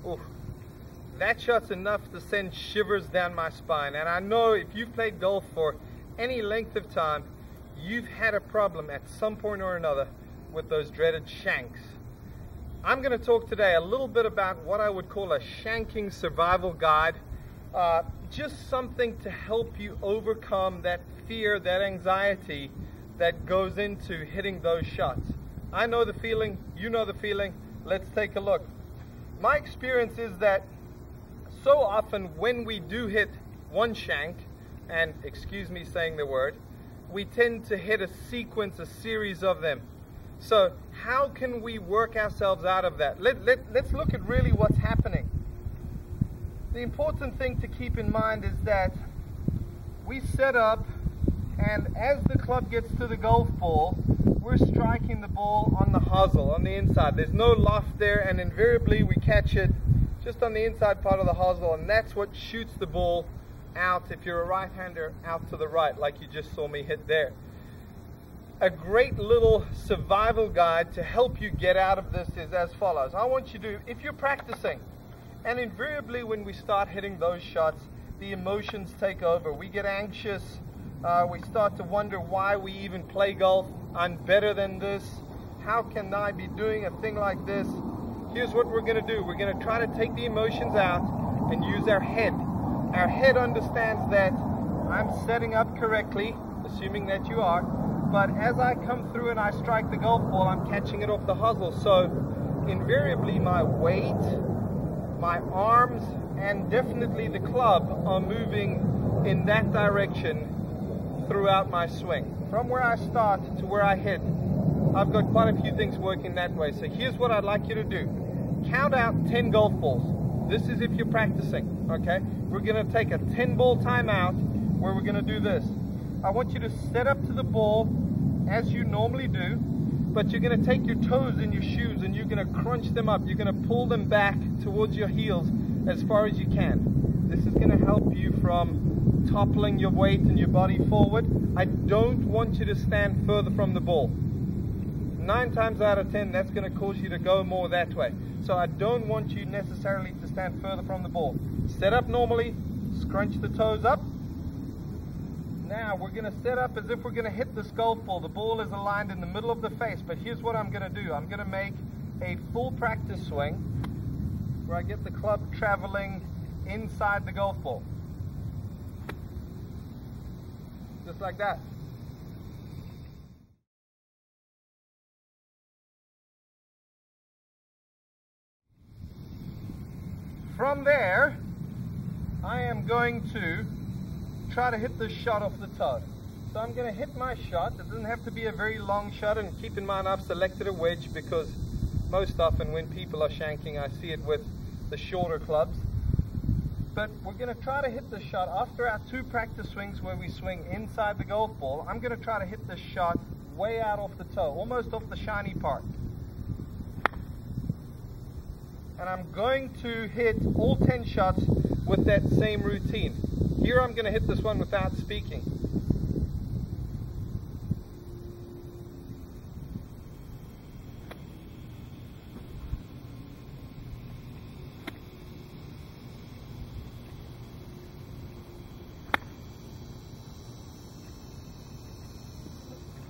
Oof. That shot's enough to send shivers down my spine. And I know if you've played golf for any length of time, you've had a problem at some point or another with those dreaded shanks. I'm going to talk today a little bit about what I would call a shanking survival guide. Just something to help you overcome that fear, that anxiety that goes into hitting those shots. I know the feeling, you know the feeling. Let's take a look. My experience is that so often when we do hit one shank, and excuse me saying the word, we tend to hit a sequence, a series of them. So how can we work ourselves out of that? Let's look at really what's happening. The important thing to keep in mind is that we set up, and as the club gets to the golf ball, we're striking the ball on the hosel, on the inside. There's no loft there, and invariably we catch it just on the inside part of the hosel, and that's what shoots the ball out, if you're a right-hander, out to the right, like you just saw me hit there. A great little survival guide to help you get out of this is as follows. I want you to, if you're practicing, and invariably when we start hitting those shots, the emotions take over. We get anxious, we start to wonder why we even play golf. I'm better than this. How can I be doing a thing like this? Here's what we're going to do. We're going to try to take the emotions out and use our head. Our head understands that I'm setting up correctly, assuming that you are, but as I come through and I strike the golf ball, I'm catching it off the hosel. So invariably my weight, my arms, and definitely the club are moving in that direction throughout my swing. From where I start to where I hit, I've got quite a few things working that way. So here's what I'd like you to do. Count out 10 golf balls. This is if you're practicing, okay? We're gonna take a 10-ball timeout where we're gonna do this. I want you to set up to the ball as you normally do, but you're gonna take your toes in your shoes and you're gonna crunch them up. You're gonna pull them back towards your heels as far as you can. This is gonna help you from toppling your weight and your body forward. I don't want you to stand further from the ball. 9 times out of 10, that's going to cause you to go more that way. So I don't want you necessarily to stand further from the ball. Set up normally, scrunch the toes up. Now we're going to set up as if we're going to hit this golf ball. The ball is aligned in the middle of the face, but here's what I'm going to do. I'm going to make a full practice swing where I get the club traveling inside the golf ball. Just like that. From there, I am going to try to hit this shot off the toe. So I'm going to hit my shot. It doesn't have to be a very long shot, and keep in mind I've selected a wedge because most often when people are shanking I see it with the shorter clubs. But we're going to try to hit this shot after our 2 practice swings where we swing inside the golf ball. I'm going to try to hit this shot way out off the toe, almost off the shiny part. And I'm going to hit all 10 shots with that same routine. Here I'm going to hit this one without speaking.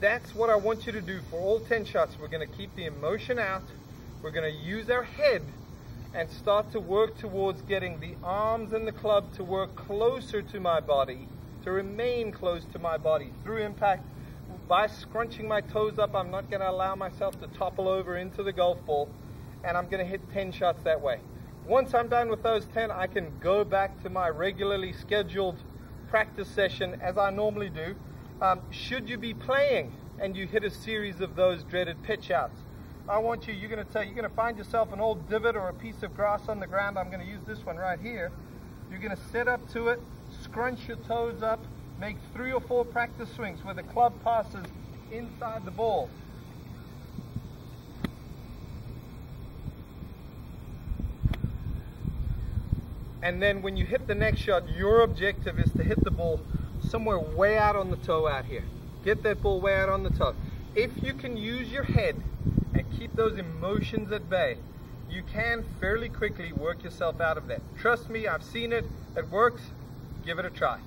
That's what I want you to do for all 10 shots. We're going to keep the emotion out. We're going to use our head and start to work towards getting the arms and the club to work closer to my body, to remain close to my body through impact. By scrunching my toes up, I'm not going to allow myself to topple over into the golf ball, and I'm going to hit 10 shots that way. Once I'm done with those 10, I can go back to my regularly scheduled practice session as I normally do. Should you be playing and you hit a series of those dreaded pitch outs, I want you, you're going to find yourself an old divot or a piece of grass on the ground. I'm going to use this one right here. You're going to set up to it, scrunch your toes up, make 3 or 4 practice swings where the club passes inside the ball. And then when you hit the next shot, your objective is to hit the ball somewhere way out on the toe out here. Get that ball way out on the toe. If you can use your head and keep those emotions at bay, you can fairly quickly work yourself out of that. Trust me, I've seen it. It works. Give it a try.